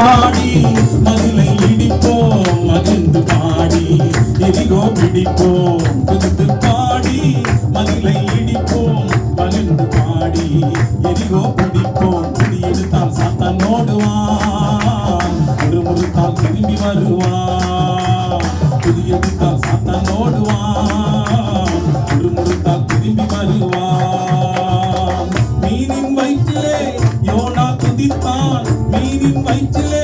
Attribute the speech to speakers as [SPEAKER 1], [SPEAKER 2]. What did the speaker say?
[SPEAKER 1] பாடி மதிலை இடிப்போம் மகிழ்ந்து பாடி எரிகோ பிடிப்போம் குதித்து பாடி மதிலை இடிப்போம் மகிழ்ந்து பாடி எரிகோ பிடிப்போம் குடியெடுத்தால் சாத்தான் ஓடுவான் ஒரு முறுத்தால் திரும்பி வருவான் குடியெடுத்தால் சாத்தான் ஓடுவான் ஒரு முறுத்தால் திரும்பி வருவான் மீனின் வயிற்றிலே யோனா குதித்தான் மீனின் வயிற்றிலே